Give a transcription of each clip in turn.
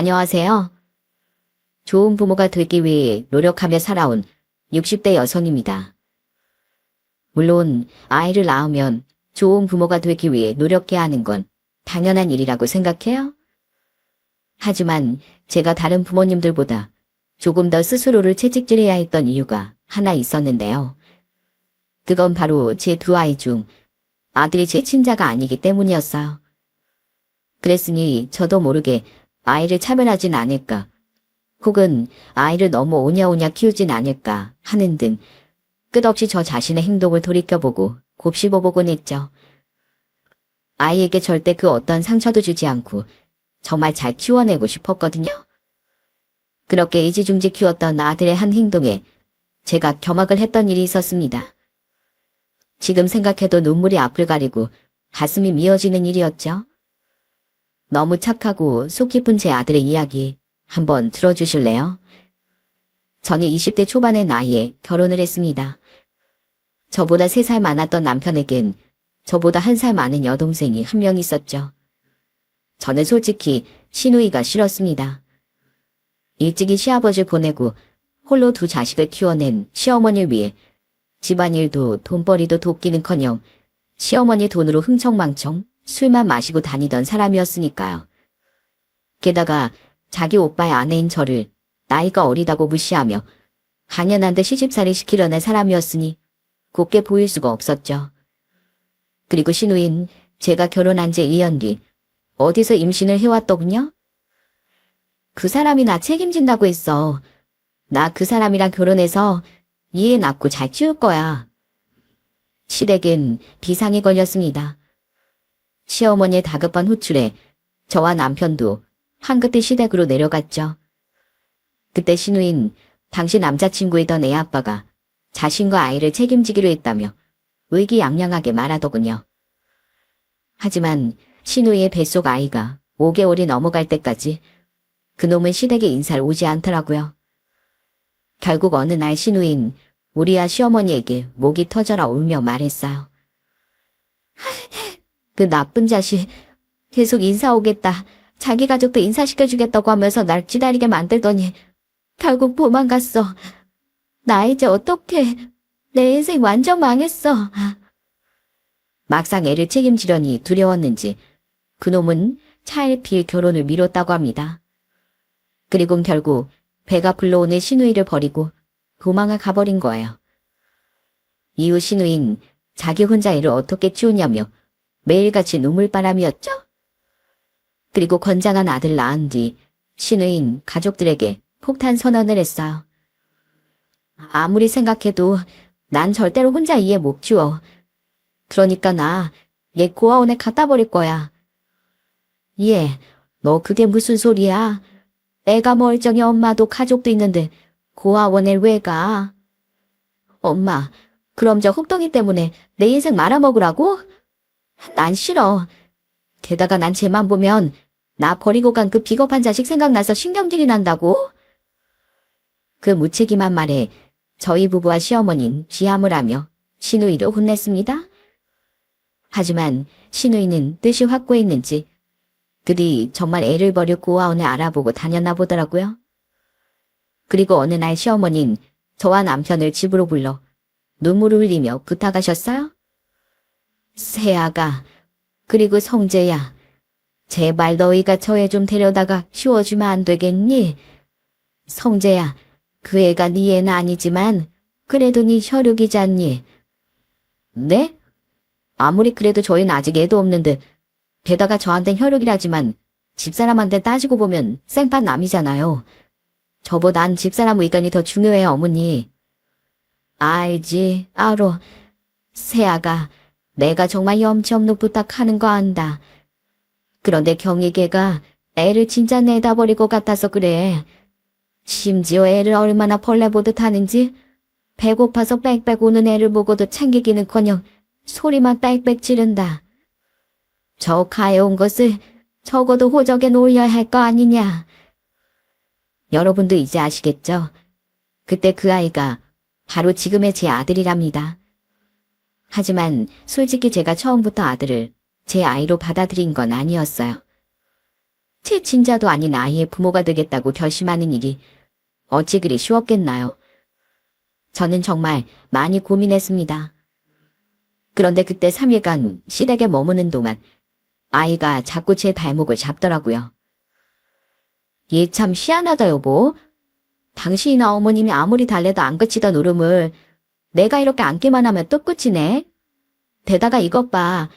안녕하세요. 좋은 부모가 되기 위해 노력하며 살아온 60대 여성입니다. 물론 아이를 낳으면 좋은 부모가 되기 위해 노력해야 하는 건 당연한 일이라고 생각해요. 하지만 제가 다른 부모님들보다 조금 더 스스로를 채찍질해야 했던 이유가 하나 있었는데요. 그건 바로 제 두 아이 중 아들이 제 친자가 아니기 때문이었어요. 그랬으니 저도 모르게 아이를 차별하진 않을까, 혹은 아이를 너무 오냐오냐 키우진 않을까 하는 등 끝없이 저 자신의 행동을 돌이켜보고 곱씹어보곤 했죠. 아이에게 절대 그 어떤 상처도 주지 않고 정말 잘 키워내고 싶었거든요. 그렇게 이지중지 키웠던 아들의 한 행동에 제가 경악을 했던 일이 있었습니다. 지금 생각해도 눈물이 앞을 가리고 가슴이 미어지는 일이었죠. 너무 착하고 속 깊은 제 아들의 이야기 한번 들어주실래요? 저는 20대 초반의 나이에 결혼을 했습니다. 저보다 3살 많았던 남편에겐 저보다 1살 많은 여동생이 한 명 있었죠. 저는 솔직히 시누이가 싫었습니다. 일찍이 시아버지를 보내고 홀로 두 자식을 키워낸 시어머니를 위해 집안일도 돈벌이도 돕기는커녕 시어머니 돈으로 흥청망청 술만 마시고 다니던 사람이었으니까요. 게다가 자기 오빠의 아내인 저를 나이가 어리다고 무시하며 당연한 듯 시집살이 시키려는 사람이었으니 곱게 보일 수가 없었죠. 그리고 시누인 제가 결혼한 지 2년 뒤 어디서 임신을 해왔더군요. 그 사람이 나 책임진다고 했어. 나 그 사람이랑 결혼해서 이 애 낳고 잘 키울 거야. 시댁은 비상이 걸렸습니다. 시어머니의 다급한 호출에 저와 남편도 한그때 시댁으로 내려갔죠. 그때 시누인 당시 남자친구이던 애 아빠가 자신과 아이를 책임지기로 했다며 의기양양하게 말하더군요. 하지만 시누이의 뱃속 아이가 5개월이 넘어갈 때까지 그놈은 시댁에 인사를 오지 않더라고요. 결국 어느 날 시누인 우리야 시어머니에게 목이 터져라 울며 말했어요. 그 나쁜 자식 계속 인사 오겠다. 자기 가족도 인사시켜주겠다고 하면서 날 기다리게 만들더니 결국 도망갔어. 나 이제 어떡해. 내 인생 완전 망했어. 막상 애를 책임지려니 두려웠는지 그놈은 차일피일 결혼을 미뤘다고 합니다. 그리고 결국 배가 불러오는 시누이를 버리고 도망을 가버린 거예요. 이후 시누인 자기 혼자 애를 어떻게 키우냐며 매일같이 눈물바람이었죠. 그리고 건장한 아들 낳은 뒤 시누인 가족들에게 폭탄 선언을 했어요. 아무리 생각해도 난 절대로 혼자 이 애 못 키워. 그러니까 나 얘 고아원에 갖다 버릴 거야. 얘, 너 그게 무슨 소리야? 애가 멀쩡히 엄마도 가족도 있는데 고아원에 왜 가? 엄마, 그럼 저 혹덩이 때문에 내 인생 말아먹으라고? 난 싫어. 게다가 난 쟤만 보면 나 버리고 간 그 비겁한 자식 생각나서 신경질이 난다고? 그 무책임한 말에 저희 부부와 시어머니는 비함을 하며 시누이를 혼냈습니다. 하지만 시누이는 뜻이 확고했는지 그리 정말 애를 버려 고아원을 알아보고 다녔나 보더라고요. 그리고 어느 날 시어머니는 저와 남편을 집으로 불러 눈물을 흘리며 부탁하셨어요. 세아가, 그리고 성재야, 제발 너희가 저 애 좀 데려다가 키워주면 안 되겠니? 성재야, 그 애가 네 애는 아니지만 그래도 네 혈육이잖니. 네? 아무리 그래도 저희는 아직 애도 없는데 게다가 저한텐 혈육이라지만 집사람한테 따지고 보면 생판 남이잖아요. 저보단 집사람 의견이 더 중요해요, 어머니. 알지, 알어. 세아가, 내가 정말 염치 없는 부탁하는 거 안다. 그런데 경희개가 애를 진짜 내다 버릴 것 같아서 그래. 심지어 애를 얼마나 벌레 보듯 하는지 배고파서 빽빽 우는 애를 보고도 챙기기는커녕 소리만 빽빽 지른다. 저 가해온 것을 적어도 호적에 놓여야 할 거 아니냐. 여러분도 이제 아시겠죠? 그때 그 아이가 바로 지금의 제 아들이랍니다. 하지만 솔직히 제가 처음부터 아들을 제 아이로 받아들인 건 아니었어요. 제 친자도 아닌 아이의 부모가 되겠다고 결심하는 일이 어찌 그리 쉬웠겠나요? 저는 정말 많이 고민했습니다. 그런데 그때 3일간 시댁에 머무는 동안 아이가 자꾸 제 발목을 잡더라고요. 얘 참 희한하다 여보. 당신이나 어머님이 아무리 달래도 안 그치던 울음을 내가 이렇게 안기만 하면 또 끝이네. 게다가 이것 봐.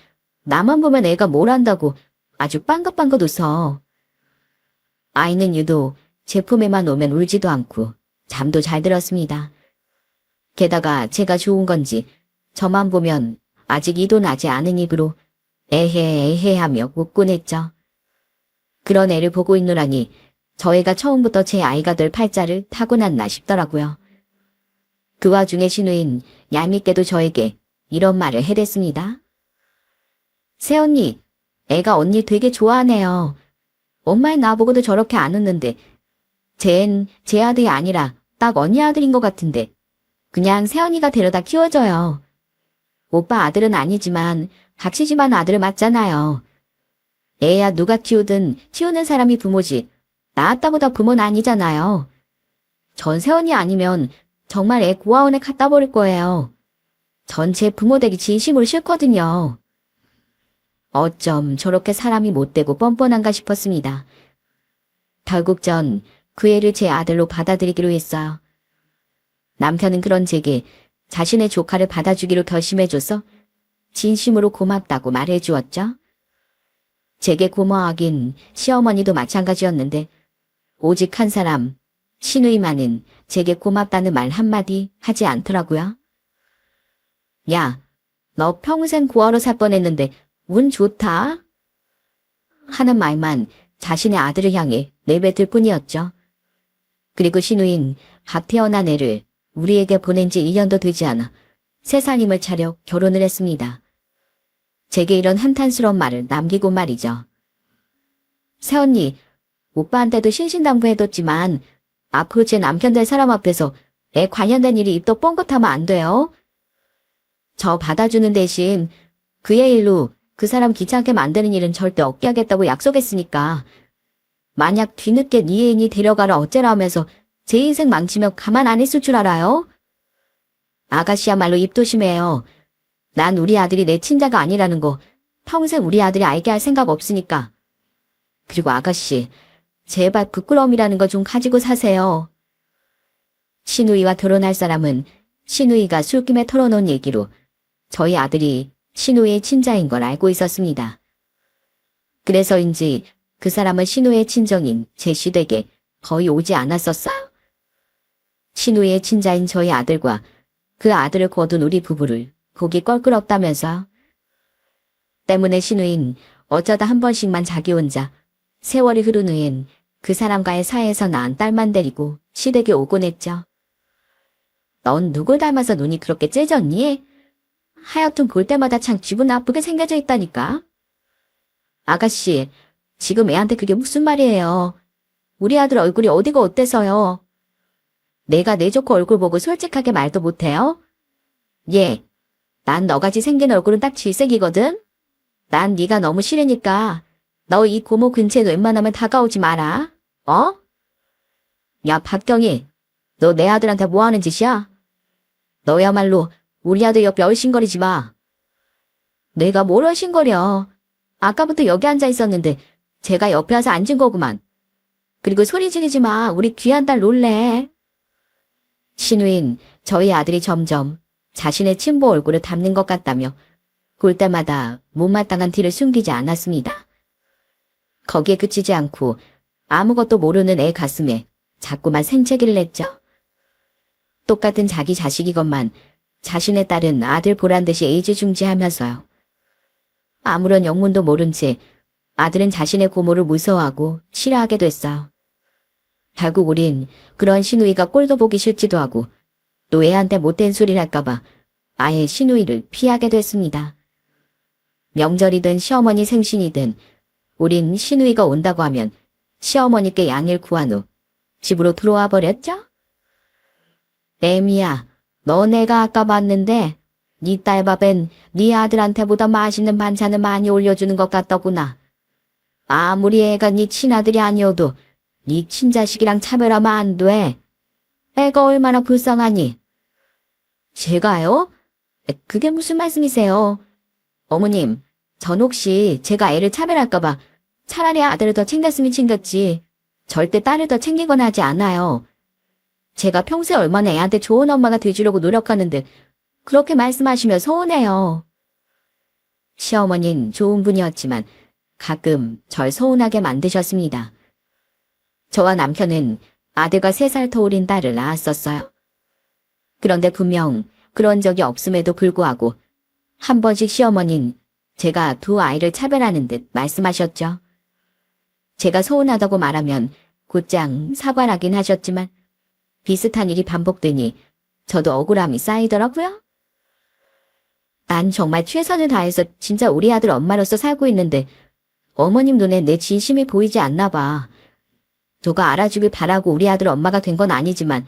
나만 보면 애가 뭘 안다고 아주 빵긋빵긋 웃어. 아이는 유독 제 품에만 오면 울지도 않고 잠도 잘 들었습니다. 게다가 제가 좋은 건지 저만 보면 아직 이도 나지 않은 입으로 에헤 에헤 하며 웃곤 했죠. 그런 애를 보고 있노라니 저 애가 처음부터 제 아이가 될 팔자를 타고났나 싶더라고요. 그 와중에 신우인 얄밉게도 저에게 이런 말을 해댔습니다. 새언니, 애가 언니 되게 좋아하네요. 엄마의 나보고도 저렇게 안 웃는데 쟨 제 아들이 아니라 딱 언니 아들인 것 같은데 그냥 새언니가 데려다 키워줘요. 오빠 아들은 아니지만 각시 집안 아들을 맞잖아요. 애야 누가 키우든 키우는 사람이 부모지 낳았다고 다 부모는 아니잖아요. 전 새언니 아니면 정말 애 고아원에 갖다 버릴 거예요. 전 제 부모 되기 진심으로 싫거든요. 어쩜 저렇게 사람이 못되고 뻔뻔한가 싶었습니다. 결국 전 그 애를 제 아들로 받아들이기로 했어요. 남편은 그런 제게 자신의 조카를 받아주기로 결심해줘서 진심으로 고맙다고 말해주었죠. 제게 고마워하긴 시어머니도 마찬가지였는데 오직 한 사람, 시누이만은 제게 고맙다는 말 한마디 하지 않더라고요. 야, 너 평생 고아로 살 뻔했는데 운 좋다? 하는 말만 자신의 아들을 향해 내뱉을 뿐이었죠. 그리고 시누인 갓 태어난 애를 우리에게 보낸 지 1년도 되지 않아 새 살림을 차려 결혼을 했습니다. 제게 이런 한탄스러운 말을 남기고 말이죠. 새언니, 오빠한테도 신신당부해뒀지만 앞으로 제 남편 될 사람 앞에서 애 관련된 일이 입도 뻥긋하면 안 돼요. 저 받아주는 대신 그의 일로 그 사람 귀찮게 만드는 일은 절대 없게 하겠다고 약속했으니까 만약 뒤늦게 네 애인이 데려가라 어째라 하면서 제 인생 망치면 가만 안 있을 줄 알아요? 아가씨야말로 입조심해요. 난 우리 아들이 내 친자가 아니라는 거 평생 우리 아들이 알게 할 생각 없으니까. 그리고 아가씨, 제발 부끄러움이라는 거 좀 가지고 사세요. 시누이와 결혼할 사람은 시누이가 술김에 털어놓은 얘기로 저희 아들이 시누이의 친자인 걸 알고 있었습니다. 그래서인지 그 사람은 시누이의 친정인 제 시댁에 거의 오지 않았었어요. 시누이의 친자인 저희 아들과 그 아들을 거둔 우리 부부를 보기 껄끄럽다면서. 때문에 시누인 어쩌다 한 번씩만 자기 혼자 세월이 흐른 후엔 그 사람과의 사이에서 낳은 딸만 데리고 시댁에 오곤 했죠. 넌 누굴 닮아서 눈이 그렇게 째졌니? 하여튼 볼 때마다 참 기분 나쁘게 생겨져 있다니까. 아가씨, 지금 애한테 그게 무슨 말이에요. 우리 아들 얼굴이 어디가 어때서요? 내가 내 조카 얼굴 보고 솔직하게 말도 못해요? 예, 난 너같이 생긴 얼굴은 딱 질색이거든? 난 네가 너무 싫으니까 너 이 고모 근처에 웬만하면 다가오지 마라. 어? 야, 박경희, 너 내 아들한테 뭐 하는 짓이야? 너야말로 우리 아들 옆에 얼씬거리지 마. 내가 뭘 얼씬거려. 아까부터 여기 앉아 있었는데 제가 옆에 와서 앉은 거구만. 그리고 소리 지르지 마. 우리 귀한 딸 놀래. 신우인 저희 아들이 점점 자신의 친부 얼굴을 닮는 것 같다며 볼 때마다 못마땅한 티를 숨기지 않았습니다. 거기에 그치지 않고 아무것도 모르는 애 가슴에 자꾸만 생채기를 냈죠. 똑같은 자기 자식이건만 자신의 딸은 아들 보란 듯이 애지중지하면서요. 아무런 영문도 모른 채 아들은 자신의 고모를 무서워하고 싫어하게 됐어요. 결국 우린 그런 시누이가 꼴도 보기 싫지도 하고 또 애한테 못된 소리를 할까봐 아예 시누이를 피하게 됐습니다. 명절이든 시어머니 생신이든 우린 시누이가 온다고 하면 시어머니께 양해를 구한 후 집으로 들어와 버렸죠? 애미야, 너 내가 아까 봤는데 네 딸밥엔 네 아들한테보다 맛있는 반찬을 많이 올려주는 것 같더구나. 아무리 애가 네 친아들이 아니어도 네 친자식이랑 차별하면 안 돼. 애가 얼마나 불쌍하니? 제가요? 그게 무슨 말씀이세요? 어머님, 전 혹시 제가 애를 차별할까봐 차라리 아들을 더 챙겼으면 챙겼지. 절대 딸을 더 챙기거나 하지 않아요. 제가 평소에 얼마나 애한테 좋은 엄마가 돼주려고 노력하는데 그렇게 말씀하시면 서운해요. 시어머니는 좋은 분이었지만 가끔 절 서운하게 만드셨습니다. 저와 남편은 아들과 3살 터울인 딸을 낳았었어요. 그런데 분명 그런 적이 없음에도 불구하고 한 번씩 시어머니는 제가 두 아이를 차별하는 듯 말씀하셨죠. 제가 서운하다고 말하면 곧장 사과를 하긴 하셨지만 비슷한 일이 반복되니 저도 억울함이 쌓이더라고요. 난 정말 최선을 다해서 진짜 우리 아들 엄마로서 살고 있는데 어머님 눈에 내 진심이 보이지 않나 봐. 누가 알아주길 바라고 우리 아들 엄마가 된 건 아니지만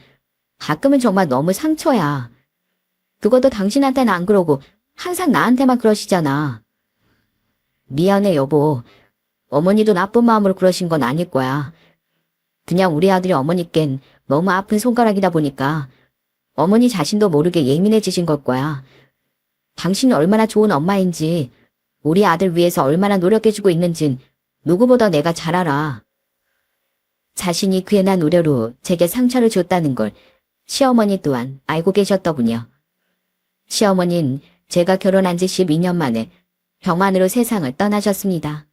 가끔은 정말 너무 상처야. 그것도 당신한테는 안 그러고 항상 나한테만 그러시잖아. 미안해 여보. 어머니도 나쁜 마음으로 그러신 건 아닐 거야. 그냥 우리 아들이 어머니껜 너무 아픈 손가락이다 보니까 어머니 자신도 모르게 예민해지신 걸 거야. 당신이 얼마나 좋은 엄마인지 우리 아들 위해서 얼마나 노력해주고 있는진 누구보다 내가 잘 알아. 자신이 괜한 우려로 제게 상처를 줬다는 걸 시어머니 또한 알고 계셨더군요. 시어머니는 제가 결혼한 지 12년 만에 병환으로 세상을 떠나셨습니다.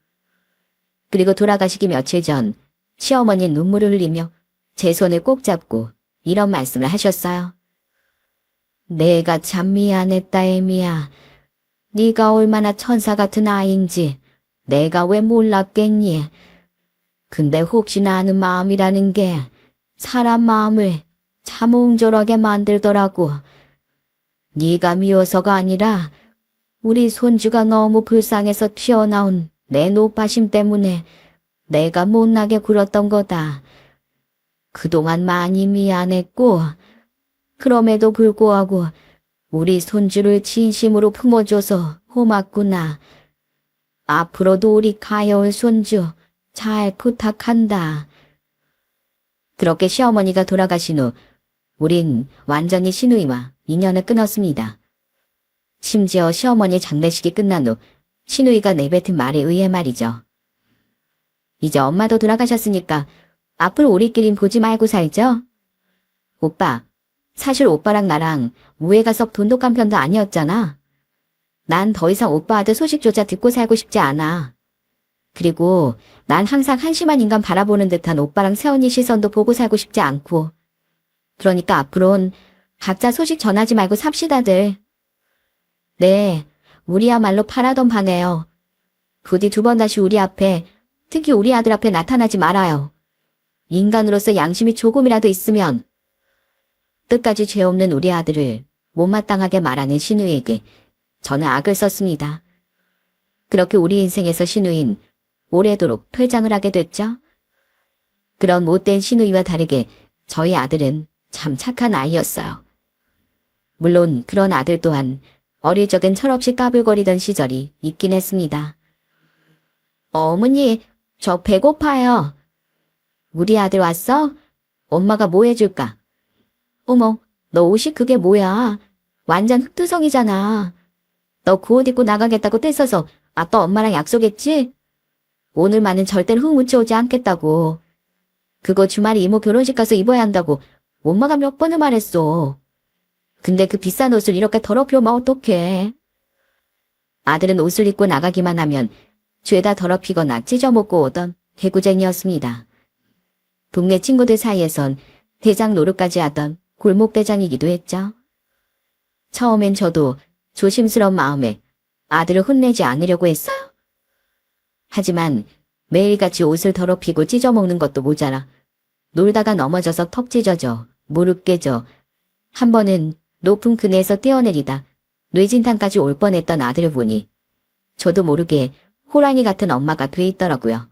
그리고 돌아가시기 며칠 전 시어머니는 눈물을 흘리며 제 손을 꼭 잡고 이런 말씀을 하셨어요. 내가 참 미안했다 애미야. 네가 얼마나 천사 같은 아이인지 내가 왜 몰랐겠니? 근데 혹시나 하는 마음이라는 게 사람 마음을 참 옹졸하게 만들더라고. 네가 미워서가 아니라 우리 손주가 너무 불쌍해서 튀어나온 내 노파심 때문에 내가 못나게 굴었던 거다. 그동안 많이 미안했고 그럼에도 불구하고 우리 손주를 진심으로 품어줘서 고맙구나. 앞으로도 우리 가여울 손주 잘 부탁한다. 그렇게 시어머니가 돌아가신 후 우린 완전히 시누이와 인연을 끊었습니다. 심지어 시어머니 장례식이 끝난 후 시누이가 내뱉은 말에 의해 말이죠. 이제 엄마도 돌아가셨으니까 앞으로 우리끼린 보지 말고 살죠? 오빠, 사실 오빠랑 나랑 우애가 썩 돈독한 편도 아니었잖아. 난 더 이상 오빠 아들 소식조차 듣고 살고 싶지 않아. 그리고 난 항상 한심한 인간 바라보는 듯한 오빠랑 새언니 시선도 보고 살고 싶지 않고. 그러니까 앞으론 각자 소식 전하지 말고 삽시다들. 네, 우리야말로 파라던 바네요. 부디 2번 다시 우리 앞에, 특히 우리 아들 앞에 나타나지 말아요. 인간으로서 양심이 조금이라도 있으면. 끝까지 죄 없는 우리 아들을 못마땅하게 말하는 시누이에게 저는 악을 썼습니다. 그렇게 우리 인생에서 시누이는 오래도록 퇴장을 하게 됐죠. 그런 못된 시누이와 다르게 저희 아들은 참 착한 아이였어요. 물론 그런 아들 또한 어릴 적엔 철없이 까불거리던 시절이 있긴 했습니다. 어머니, 저 배고파요. 우리 아들 왔어? 엄마가 뭐 해줄까? 어머, 너 옷이 그게 뭐야? 완전 흑투성이잖아. 너 그 옷 입고 나가겠다고 떼써서 아빠 엄마랑 약속했지? 오늘만은 절대로 흙 묻혀오지 않겠다고. 그거 주말에 이모 결혼식 가서 입어야 한다고 엄마가 몇 번을 말했어. 근데 그 비싼 옷을 이렇게 더럽히면 어떡해. 아들은 옷을 입고 나가기만 하면 죄다 더럽히거나 찢어먹고 오던 개구쟁이였습니다. 동네 친구들 사이에선 대장 노릇까지 하던 골목대장이기도 했죠. 처음엔 저도 조심스러운 마음에 아들을 혼내지 않으려고 했어요. 하지만 매일같이 옷을 더럽히고 찢어먹는 것도 모자라 놀다가 넘어져서 턱 찢어져 무릎 깨져 한 번은 높은 그네에서 뛰어내리다 뇌진탕까지 올 뻔했던 아들을 보니 저도 모르게 호랑이 같은 엄마가 돼 있더라고요.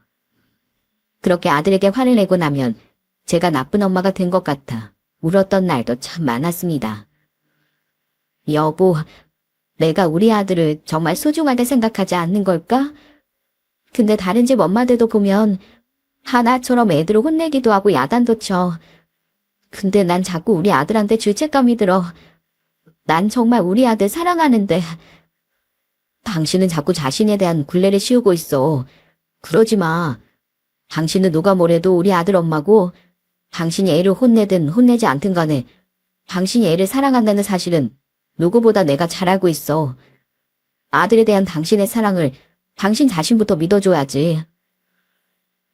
그렇게 아들에게 화를 내고 나면 제가 나쁜 엄마가 된 것 같아 울었던 날도 참 많았습니다. 여보, 내가 우리 아들을 정말 소중하게 생각하지 않는 걸까? 근데 다른 집 엄마들도 보면 하나처럼 애들을 혼내기도 하고 야단도 쳐. 근데 난 자꾸 우리 아들한테 죄책감이 들어. 난 정말 우리 아들 사랑하는데. 당신은 자꾸 자신에 대한 굴레를 씌우고 있어. 그러지 마. 당신은 누가 뭐래도 우리 아들 엄마고, 당신이 애를 혼내든 혼내지 않든 간에 당신이 애를 사랑한다는 사실은 누구보다 내가 잘 알고 있어. 아들에 대한 당신의 사랑을 당신 자신부터 믿어줘야지.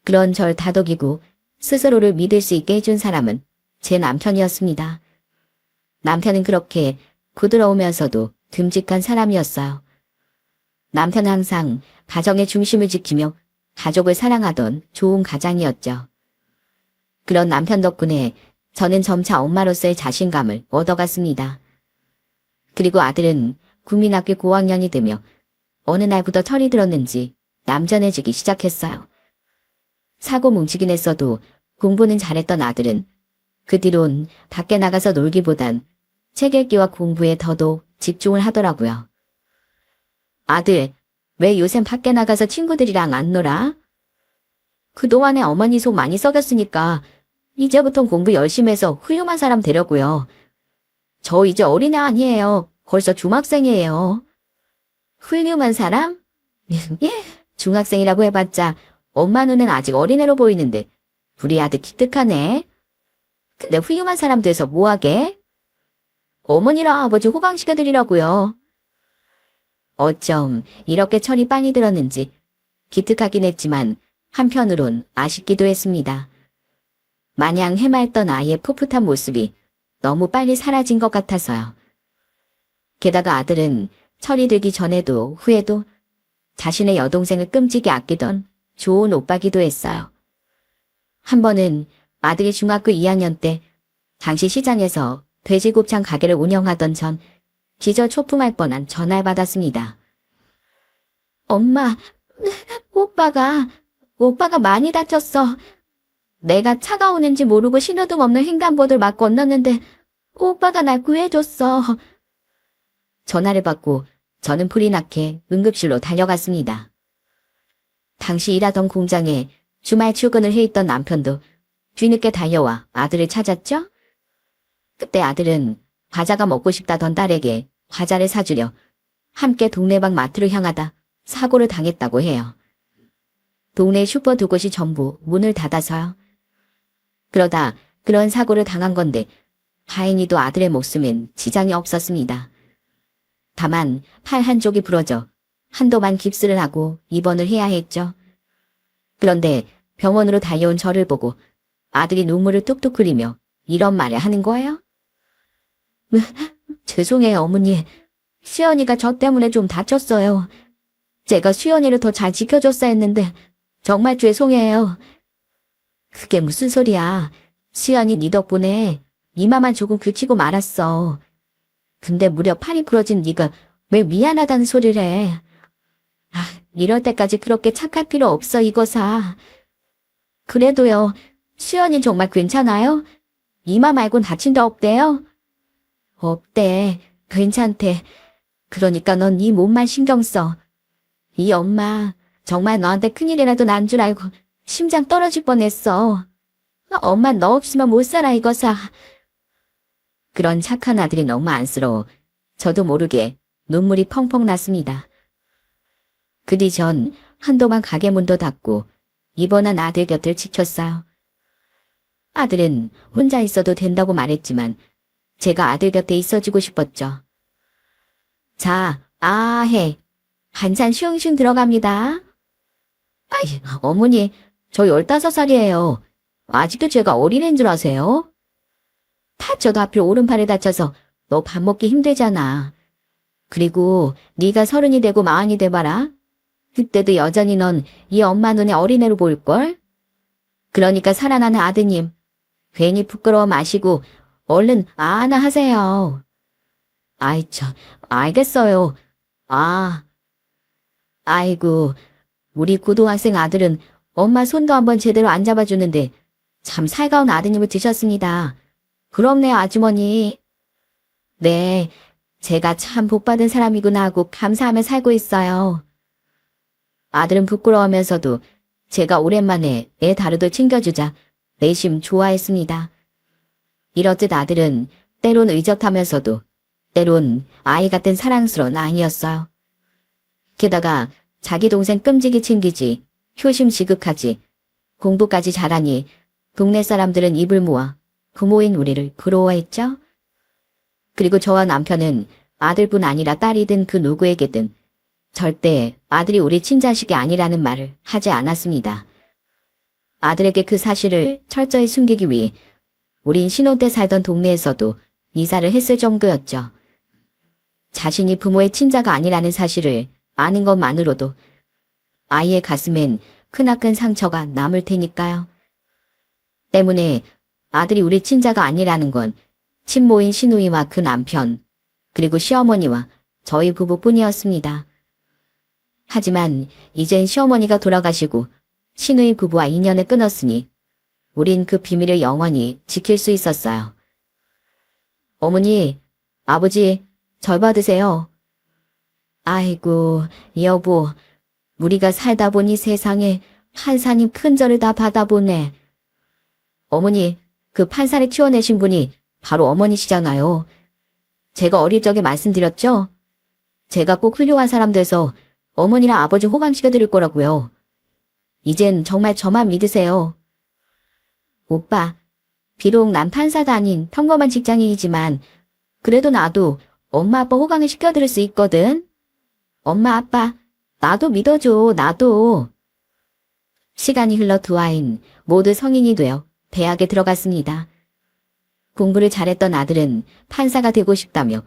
그런 절 다독이고 스스로를 믿을 수 있게 해준 사람은 제 남편이었습니다. 남편은 그렇게 부드러우면서도 듬직한 사람이었어요. 남편은 항상 가정의 중심을 지키며 가족을 사랑하던 좋은 가장이었죠. 그런 남편 덕분에 저는 점차 엄마로서의 자신감을 얻어갔습니다. 그리고 아들은 국민학교 고학년이 되며 어느 날부터 철이 들었는지 얌전해지기 시작했어요. 사고 뭉치긴 했어도 공부는 잘했던 아들은 그 뒤론 밖에 나가서 놀기보단 책 읽기와 공부에 더더욱 집중을 하더라고요. 아들, 왜 요새 밖에 나가서 친구들이랑 안 놀아? 그동안에 어머니 속 많이 썩였으니까 이제부턴 공부 열심히 해서 훌륭한 사람 되려고요. 저 이제 어린애 아니에요. 벌써 중학생이에요. 훌륭한 사람? 예, 중학생이라고 해봤자 엄마 눈엔 아직 어린애로 보이는데 우리 아들 기특하네. 근데 훌륭한 사람 돼서 뭐하게? 어머니랑 아버지 호강시켜드리라고요. 어쩜 이렇게 철이 빨리 들었는지 기특하긴 했지만 한편으론 아쉽기도 했습니다. 마냥 해맑던 아이의 풋풋한 모습이 너무 빨리 사라진 것 같아서요. 게다가 아들은 철이 들기 전에도 후에도 자신의 여동생을 끔찍이 아끼던 좋은 오빠기도 했어요. 한 번은 아들이 중학교 2학년 때 당시 시장에서 돼지곱창 가게를 운영하던 전 기절 초풍할 뻔한 전화를 받았습니다. 엄마, 오빠가 많이 다쳤어. 내가 차가 오는지 모르고 신호등 없는 횡단보도를 막 건넜는데 오빠가 날 구해줬어. 전화를 받고 저는 불이 나게 응급실로 달려갔습니다. 당시 일하던 공장에 주말 출근을 해 있던 남편도 뒤늦게 달려와 아들을 찾았죠? 그때 아들은 과자가 먹고 싶다던 딸에게 과자를 사주려 함께 동네방 마트로 향하다 사고를 당했다고 해요. 동네 슈퍼 두 곳이 전부 문을 닫아서요. 그러다 그런 사고를 당한 건데 다행히도 아들의 목숨엔 지장이 없었습니다. 다만 팔 한쪽이 부러져 한도만 깁스를 하고 입원을 해야 했죠. 그런데 병원으로 달려온 저를 보고 아들이 눈물을 뚝뚝 흘리며 이런 말을 하는 거예요. 죄송해요, 어머니. 시연이가 저 때문에 좀 다쳤어요. 제가 시연이를 더 잘 지켜줬어야 했는데 정말 죄송해요. 그게 무슨 소리야. 시연이 네 덕분에 이마만 조금 긁히고 말았어. 근데 무려 팔이 부러진 네가 왜 미안하다는 소리를 해. 이럴 때까지 그렇게 착할 필요 없어, 이거사. 그래도요, 시연이 정말 괜찮아요? 이마 말곤 다친 데 없대요? 없대. 괜찮대. 그러니까 넌 네 몸만 신경 써. 이 엄마 정말 너한테 큰일이라도 난 줄 알고 심장 떨어질 뻔했어. 엄마 너 없으면 못 살아, 이거사. 그런 착한 아들이 너무 안쓰러워 저도 모르게 눈물이 펑펑 났습니다. 그 뒤 전 한동안 가게 문도 닫고 입원한 아들 곁을 지켰어요. 아들은 혼자 있어도 된다고 말했지만 제가 아들 곁에 있어주고 싶었죠. 자, 해. 한잔 슝슝 들어갑니다. 아이, 어머니, 저 15살이에요. 아직도 제가 어린애인 줄 아세요? 다쳐도 하필 오른팔에 다쳐서 너 밥 먹기 힘들잖아. 그리고 네가 30이 되고 40이 돼봐라. 그때도 여전히 넌 이 엄마 눈에 어린애로 보일걸? 그러니까 살아나는 아드님, 괜히 부끄러워 마시고 얼른 아나 하세요. 아이 참, 알겠어요. 아이고, 우리 고등학생 아들은 엄마 손도 한번 제대로 안 잡아주는데 참 살가운 아드님을 드셨습니다. 부럽네요, 아주머니. 네, 제가 참 복받은 사람이구나 하고 감사하며 살고 있어요. 아들은 부끄러워하면서도 제가 오랜만에 애 다루듯 챙겨주자 내심 좋아했습니다. 이렇듯 아들은 때론 의젓하면서도 때론 아이 같은 사랑스러운 아이였어요. 게다가 자기 동생 끔찍이 챙기지, 효심 지극하지, 공부까지 잘하니 동네 사람들은 입을 모아 부모인 우리를 부러워했죠. 그리고 저와 남편은 아들뿐 아니라 딸이든 그 누구에게든 절대 아들이 우리 친자식이 아니라는 말을 하지 않았습니다. 아들에게 그 사실을 철저히 숨기기 위해 우린 신혼 때 살던 동네에서도 이사를 했을 정도였죠. 자신이 부모의 친자가 아니라는 사실을 아는 것만으로도 아이의 가슴엔 크나큰 상처가 남을 테니까요. 때문에 아들이 우리 친자가 아니라는 건 친모인 시누이와 그 남편, 그리고 시어머니와 저희 부부뿐이었습니다. 하지만 이젠 시어머니가 돌아가시고 시누이 부부와 인연을 끊었으니 우린 그 비밀을 영원히 지킬 수 있었어요. 어머니, 아버지, 절 받으세요. 아이고, 여보, 우리가 살다 보니 세상에 판사님 큰 절을 다 받아보네. 어머니, 그 판사를 키워내신 분이 바로 어머니시잖아요. 제가 어릴 적에 말씀드렸죠? 제가 꼭 훌륭한 사람 돼서 어머니랑 아버지 호강시켜드릴 거라고요. 이젠 정말 저만 믿으세요. 오빠, 비록 난 판사도 아닌 평범한 직장인이지만 그래도 나도 엄마 아빠 호강을 시켜드릴 수 있거든. 엄마 아빠, 나도 믿어줘, 나도. 시간이 흘러 두 아이는 모두 성인이 되어 대학에 들어갔습니다. 공부를 잘했던 아들은 판사가 되고 싶다며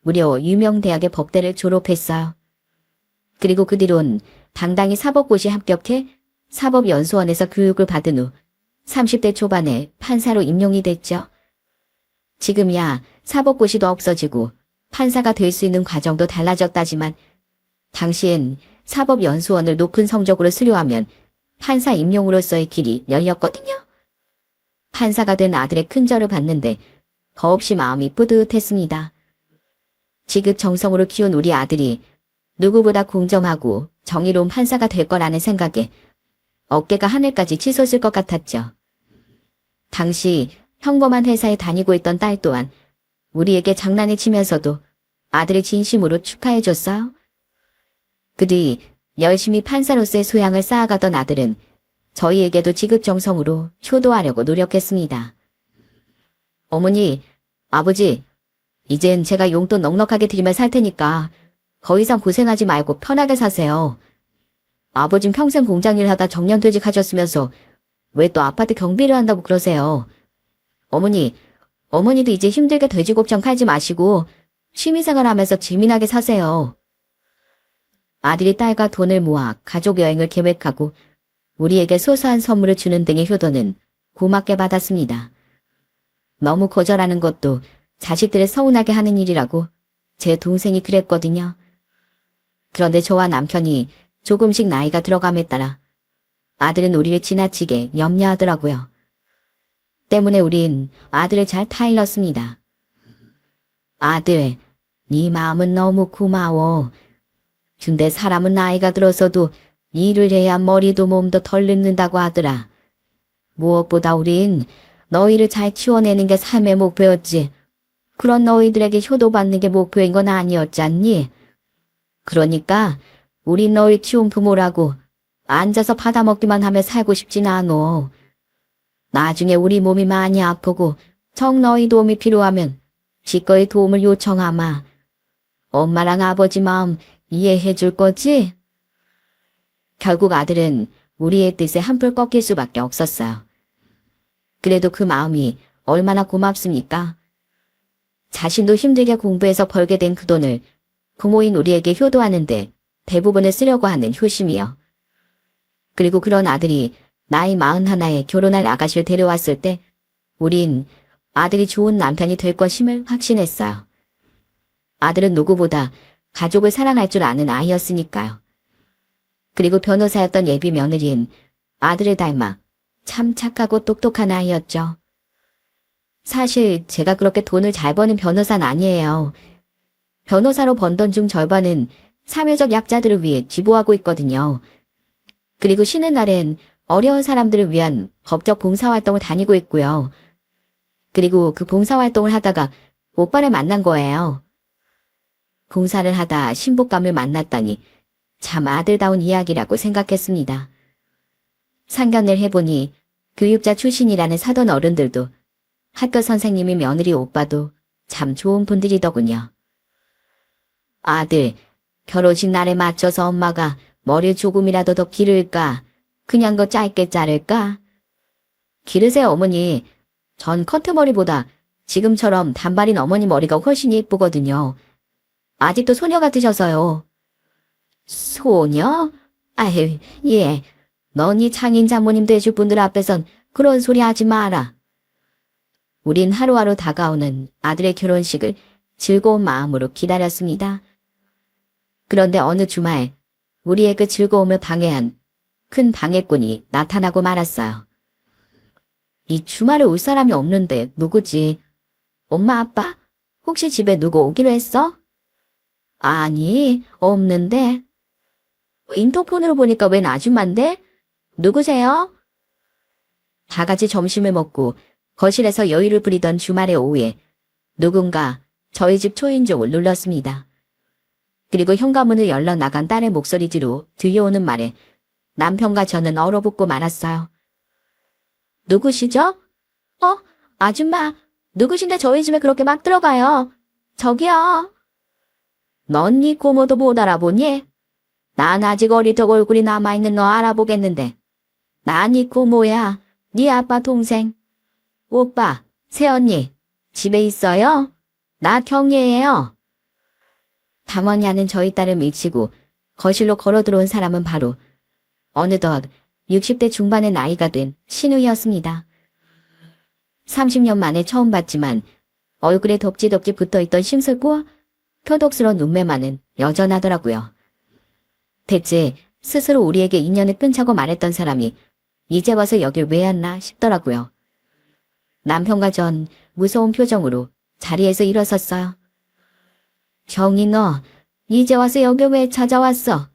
무려 유명 대학의 법대를 졸업했어요. 그리고 그 뒤론 당당히 사법고시 합격해 사법연수원에서 교육을 받은 후 30대 초반에 판사로 임용이 됐죠. 지금이야 사법고시도 없어지고 판사가 될 수 있는 과정도 달라졌다지만 당시엔 사법연수원을 높은 성적으로 수료하면 판사 임용으로서의 길이 열렸거든요. 판사가 된 아들의 큰절을 받는데 더없이 마음이 뿌듯했습니다. 지극정성으로 키운 우리 아들이 누구보다 공정하고 정의로운 판사가 될 거라는 생각에 어깨가 하늘까지 치솟을 것 같았죠. 당시 평범한 회사에 다니고 있던 딸 또한 우리에게 장난을 치면서도 아들을 진심으로 축하해줬어요. 그 뒤 열심히 판사로서의 소양을 쌓아가던 아들은 저희에게도 지극정성으로 효도하려고 노력했습니다. 어머니, 아버지, 이젠 제가 용돈 넉넉하게 드리며 살 테니까 더 이상 고생하지 말고 편하게 사세요. 아버진 평생 공장일 하다 정년퇴직하셨으면서 왜 또 아파트 경비를 한다고 그러세요. 어머니도 이제 힘들게 돼지곱창 팔지 마시고 취미생활 하면서 재미나게 사세요. 아들이 딸과 돈을 모아 가족 여행을 계획하고 우리에게 소소한 선물을 주는 등의 효도는 고맙게 받았습니다. 너무 거절하는 것도 자식들을 서운하게 하는 일이라고 제 동생이 그랬거든요. 그런데 저와 남편이 조금씩 나이가 들어감에 따라 아들은 우리를 지나치게 염려하더라고요. 때문에 우린 아들을 잘 타일렀습니다. 아들, 네 마음은 너무 고마워. 근데 사람은 나이가 들어서도 일을 해야 머리도 몸도 덜 늙는다고 하더라. 무엇보다 우린 너희를 잘 키워내는 게 삶의 목표였지. 그런 너희들에게 효도받는 게 목표인 건 아니었잖니? 그러니까 우린 너희 키운 부모라고 앉아서 받아먹기만 하며 살고 싶진 않어. 나중에 우리 몸이 많이 아프고 정 너희 도움이 필요하면 기꺼이 도움을 요청하마. 엄마랑 아버지 마음 이해해 줄 거지? 결국 아들은 우리의 뜻에 한풀 꺾일 수밖에 없었어요. 그래도 그 마음이 얼마나 고맙습니까? 자신도 힘들게 공부해서 벌게 된 그 돈을 부모인 우리에게 효도하는데 대부분을 쓰려고 하는 효심이요. 그리고 그런 아들이 나이 41에 결혼할 아가씨를 데려왔을 때 우린 아들이 좋은 남편이 될 것임을 확신했어요. 아들은 누구보다 가족을 사랑할 줄 아는 아이였으니까요. 그리고 변호사였던 예비 며느리는 아들을 닮아 참 착하고 똑똑한 아이였죠. 사실 제가 그렇게 돈을 잘 버는 변호사는 아니에요. 변호사로 번 돈 중 절반은 사회적 약자들을 위해 기부하고 있거든요. 그리고 쉬는 날엔 어려운 사람들을 위한 법적 봉사활동을 다니고 있고요. 그리고 그 봉사활동을 하다가 오빠를 만난 거예요. 봉사를 하다 신부감을 만났다니 참 아들다운 이야기라고 생각했습니다. 상견례를 해보니 교육자 출신이라는 사돈 어른들도 학교 선생님이 며느리 오빠도 참 좋은 분들이더군요. 아들, 결혼식 날에 맞춰서 엄마가 머리를 조금이라도 더 기를까? 그냥 더 짧게 자를까? 기르세요, 어머니. 전 커트머리보다 지금처럼 단발인 어머니 머리가 훨씬 예쁘거든요. 아직도 소녀 같으셔서요. 소녀? 아유, 예. 너니 창인 장모님 되실 분들 앞에선 그런 소리 하지 마라. 우린 하루하루 다가오는 아들의 결혼식을 즐거운 마음으로 기다렸습니다. 그런데 어느 주말 우리의 그 즐거움을 방해한 큰 방해꾼이 나타나고 말았어요. 이 주말에 올 사람이 없는데 누구지? 엄마, 아빠? 혹시 집에 누구 오기로 했어? 아니, 없는데. 인터폰으로 보니까 웬 아줌마인데? 누구세요? 다 같이 점심을 먹고 거실에서 여유를 부리던 주말의 오후에 누군가 저희 집 초인종을 눌렀습니다. 그리고 현관문을 열러 나간 딸의 목소리 뒤로 들려오는 말에 남편과 저는 얼어붙고 말았어요. 누구시죠? 아줌마, 누구신데 저희 집에 그렇게 막 들어가요? 저기요. 넌 네 고모도 못 알아보니? 난 아직 어리적 얼굴이 남아있는 너 알아보겠는데. 난 네 고모야. 네 아빠 동생. 오빠, 새언니, 집에 있어요? 나 경례예요. 당황히 하는 저희 딸을 밀치고 거실로 걸어 들어온 사람은 바로 어느덧 60대 중반의 나이가 된 신우이였습니다. 30년 만에 처음 봤지만 얼굴에 덕지덕지 붙어있던 심술과 표독스러운 눈매만은 여전하더라고요. 대체 스스로 우리에게 인연을 끊자고 말했던 사람이 이제 와서 여길 왜 왔나 싶더라고요. 남편과 전 무서운 표정으로 자리에서 일어섰어요. 정희 너 이제 와서 여기 왜 찾아왔어?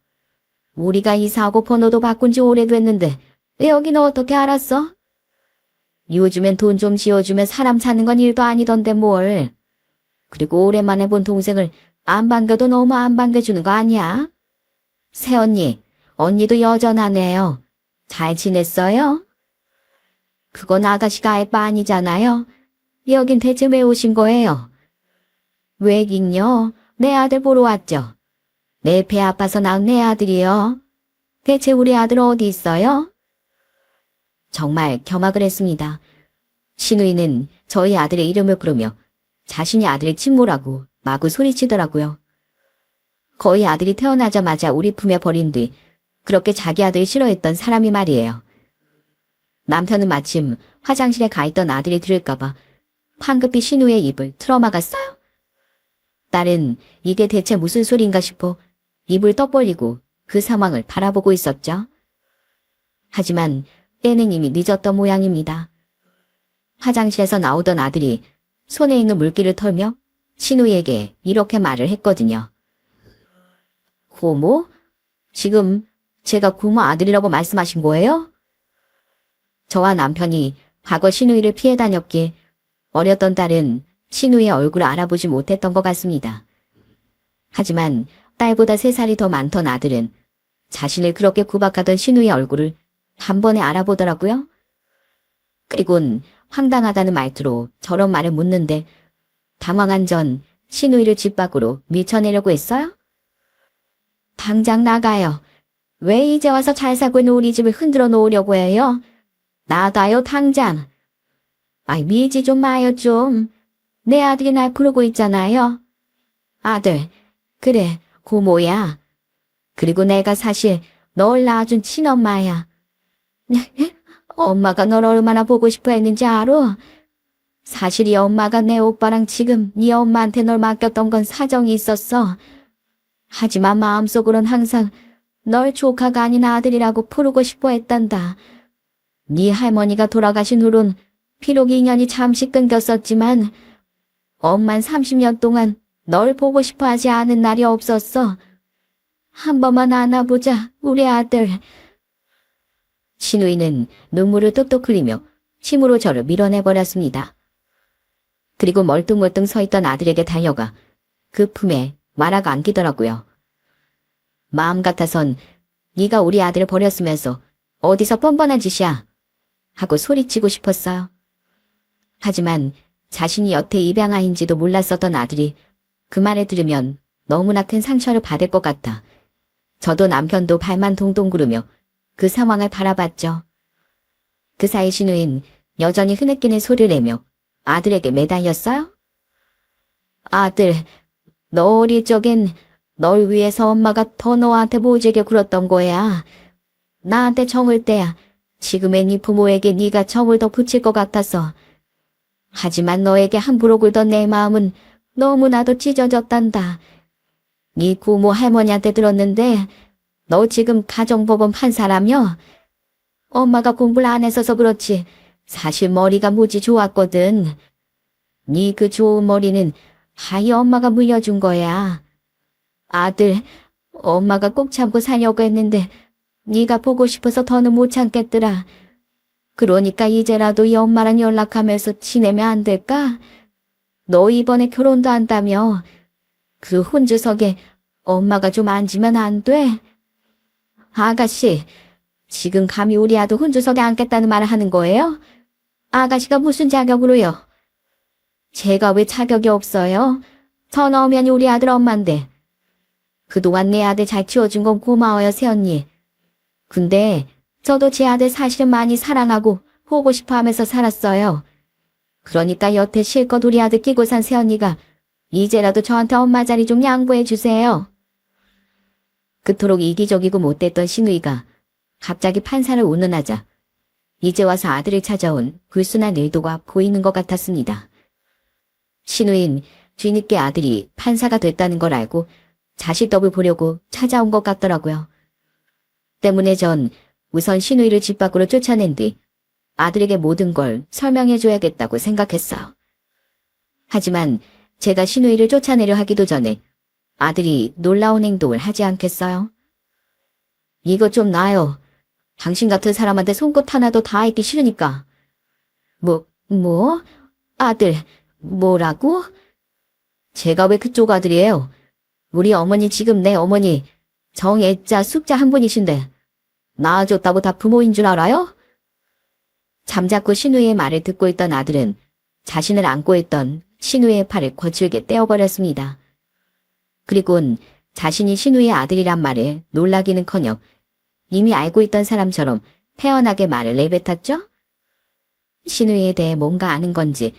우리가 이사하고 번호도 바꾼 지 오래됐는데 여기 너 어떻게 알았어? 요즘엔 돈 좀 지어주면 사람 찾는 건 일도 아니던데 뭘. 그리고 오랜만에 본 동생을 안 반겨도 너무 안 반겨주는 거 아니야? 새언니, 언니도 여전하네요. 잘 지냈어요? 그건 아가씨가 알 바 아니잖아요. 여긴 대체 왜 오신 거예요? 왜긴요? 내 아들 보러 왔죠. 내 배 아파서 낳은 내 아들이요. 대체 우리 아들 어디 있어요? 정말 경악을 했습니다. 신우이는 저희 아들의 이름을 부르며 자신이 아들의 친모라고 마구 소리치더라고요. 거의 아들이 태어나자마자 우리 품에 버린 뒤 그렇게 자기 아들을 싫어했던 사람이 말이에요. 남편은 마침 화장실에 가 있던 아들이 들을까봐 황급히 신우의 입을 틀어막았어요. 딸은 이게 대체 무슨 소리인가 싶어 입을 떡 벌리고 그 상황을 바라보고 있었죠. 하지만 때는 이미 늦었던 모양입니다. 화장실에서 나오던 아들이 손에 있는 물기를 털며 신우이에게 이렇게 말을 했거든요. 고모? 지금 제가 고모 아들이라고 말씀하신 거예요? 저와 남편이 과거 신우이를 피해 다녔기에 어렸던 딸은 신우이의 얼굴을 알아보지 못했던 것 같습니다. 하지만 딸보다 3살이 더 많던 아들은 자신을 그렇게 구박하던 신우이의 얼굴을 한 번에 알아보더라고요. 그리곤 황당하다는 말투로 저런 말을 묻는데 당황한 전 신우이를 집 밖으로 밀쳐내려고 했어요? 당장 나가요. 왜 이제 와서 잘 살고 있는 우리 집을 흔들어 놓으려고 해요? 나가요 당장. 아이 밀지 좀 마요 좀. 내 아들이 날 부르고 있잖아요. 아들, 그래 고모야. 그리고 내가 사실 널 낳아준 친엄마야. 엄마가 널 얼마나 보고 싶어 했는지 알아? 사실 이 엄마가 내 오빠랑 지금 네 엄마한테 널 맡겼던 건 사정이 있었어. 하지만 마음속으론 항상 널 조카가 아닌 아들이라고 부르고 싶어 했단다. 네 할머니가 돌아가신 후론 비록 인연이 잠시 끊겼었지만 엄만 30년 동안 널 보고 싶어 하지 않은 날이 없었어. 한 번만 안아보자, 우리 아들. 신우이는 눈물을 뚝뚝 흘리며 힘으로 저를 밀어내버렸습니다. 그리고 멀뚱멀뚱 서 있던 아들에게 달려가 그 품에 말아 안기더라고요. 마음 같아선 네가 우리 아들을 버렸으면서 어디서 뻔뻔한 짓이야 하고 소리치고 싶었어요. 하지만 자신이 여태 입양아인지도 몰랐었던 아들이 그 말을 들으면 너무나 큰 상처를 받을 것 같아 저도 남편도 발만 동동 구르며 그 상황을 바라봤죠. 그 사이 신우인 여전히 흐느끼는 소리를 내며 아들에게 매달렸어요. 아들, 너 어릴 적엔 널 위해서 엄마가 더 너한테 모지게 굴었던 거야. 나한테 정을 때야 지금의 네 부모에게 네가 정을 더 붙일 것 같아서. 하지만 너에게 함부로 굴던 내 마음은 너무나도 찢어졌단다. 네 고모 할머니한테 들었는데 너 지금 가정법원 판사라며? 엄마가 공부를 안 했어서 그렇지 사실 머리가 무지 좋았거든. 네 그 좋은 머리는 하이 엄마가 물려준 거야. 아들, 엄마가 꼭 참고 살려고 했는데 네가 보고 싶어서 더는 못 참겠더라. 그러니까 이제라도 이 엄마랑 연락하면서 지내면 안 될까? 너 이번에 결혼도 한다며. 그 혼주석에 엄마가 좀 앉으면 안 돼? 아가씨, 지금 감히 우리 아들 혼주석에 앉겠다는 말을 하는 거예요? 아가씨가 무슨 자격으로요? 제가 왜 자격이 없어요? 저 넣으면 우리 아들 엄마인데. 그동안 내 아들 잘 키워준 건 고마워요, 새언니. 근데 저도 제 아들 사실은 많이 사랑하고 보고 싶어 하면서 살았어요. 그러니까 여태 실컷 우리 아들 끼고 산 새언니가 이제라도 저한테 엄마 자리 좀 양보해 주세요. 그토록 이기적이고 못됐던 신우이가 갑자기 판사를 운운하자 이제 와서 아들을 찾아온 불순한 의도가 보이는 것 같았습니다. 신우인 뒤늦게 아들이 판사가 됐다는 걸 알고 자식덕을 보려고 찾아온 것 같더라고요. 때문에 전 우선 신우이를 집 밖으로 쫓아낸 뒤 아들에게 모든 걸 설명해줘야겠다고 생각했어요. 하지만 제가 신우이를 쫓아내려 하기도 전에 아들이 놀라운 행동을 하지 않겠어요? 이거 좀 놔요. 당신 같은 사람한테 속옷 하나도 다 입기 싫으니까. 뭐? 아들, 뭐라고? 제가 왜 그쪽 아들이에요? 우리 어머니 지금 내 어머니 정애자 숙자 한 분이신데 낳아줬다고 다 부모인 줄 알아요? 잠자코 신우이의 말을 듣고 있던 아들은 자신을 안고 있던 신우이의 팔을 거칠게 떼어버렸습니다. 그리곤 자신이 신우이의 아들이란 말에 놀라기는커녕 이미 알고 있던 사람처럼 태연하게 말을 내뱉었죠? 신우이에 대해 뭔가 아는 건지